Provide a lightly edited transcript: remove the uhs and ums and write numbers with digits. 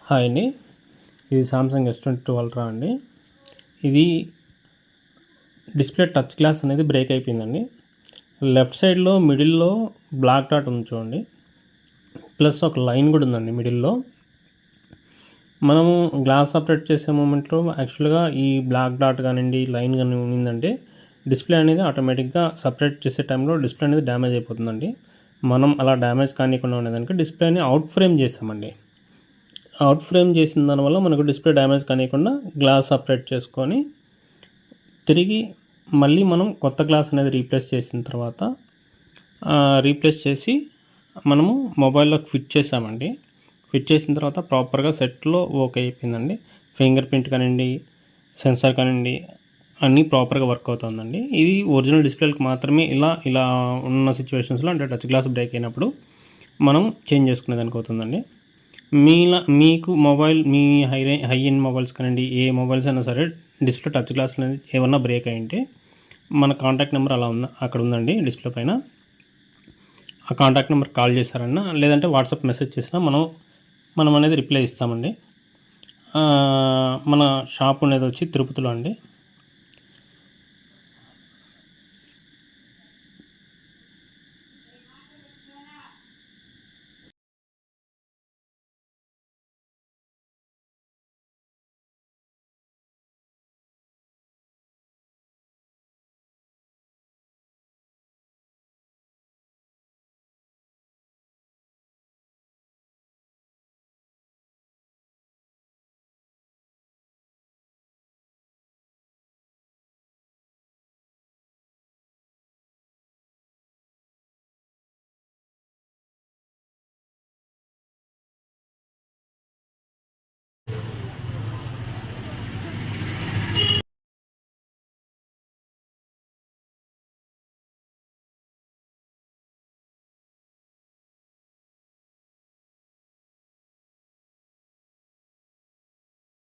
Hi అండి, ఇది Samsung S22 ultra అండి. ఇది డిస్ప్లే టచ్ గ్లాస్ అనేది బ్రేక్ అయిపోయిందండి. లెఫ్ట్ సైడ్లో మిడిల్లో బ్లాక్ డాట్ ఉంది చూడండి, ప్లస్ ఒక లైన్ కూడా ఉందండి మిడిల్లో. మనము గ్లాస్ ఆపరేట్ చేసే మూమెంట్లో యాక్చువల్గా ఈ బ్లాక్ డాట్ కానివ్వండి, లైన్ కానీ ఉన్నిందంటే డిస్ప్లే అనేది ఆటోమేటిక్గా సపరేట్ చేసే టైంలో డిస్ప్లే అనేది డ్యామేజ్ అయిపోతుందండి. మనం అలా డ్యామేజ్ కానివ్వకుండా ఉండేదానికి డిస్ప్లేని అవుట్ ఫ్రేమ్ చేసామండి. అవుట్ ఫ్రేమ్ చేసిన దానివల్ల మనకు డిస్ప్లే డ్యామేజ్ కానివ్వకుండా గ్లాస్ సపరేట్ చేసుకొని తిరిగి మళ్ళీ మనం కొత్త గ్లాస్ అనేది రీప్లేస్ చేసిన తర్వాత రీప్లేస్ చేసి మనము మొబైల్లోకి ఫిట్ చేసామండి. ఫిట్ చేసిన తర్వాత ప్రాపర్గా సెట్లో ఓకే అయిపోయిందండి. ఫింగర్ ప్రింట్ కానివ్వండి, సెన్సార్ కానివ్వండి, అన్నీ ప్రాపర్గా వర్క్ అవుతుందండి. ఇది ఒరిజినల్ డిస్ప్లేకి మాత్రమే ఇలా ఉన్న సిచ్యువేషన్స్లో, అంటే టచ్ గ్లాస్ బ్రేక్ అయినప్పుడు మనం చేంజ్ చేసుకునేదానికి అవుతుందండి. మీకు మొబైల్ మీ హై ఎండ్ మొబైల్స్ కానివ్వండి, ఏ మొబైల్స్ అయినా సరే డిస్ప్లే టచ్ గ్లాస్ అనేది ఏమన్నా బ్రేక్ అయ్యింటే మన కాంటాక్ట్ నెంబర్ అక్కడ ఉందండి డిస్ప్లే పైన. ఆ కాంటాక్ట్ నెంబర్ కాల్ చేశారన్నా, లేదంటే వాట్సాప్ మెసేజ్ చేసినా మనం అనేది రిప్లై ఇస్తామండి. మన షాప్ అనేది వచ్చి తిరుపతిలో అండి.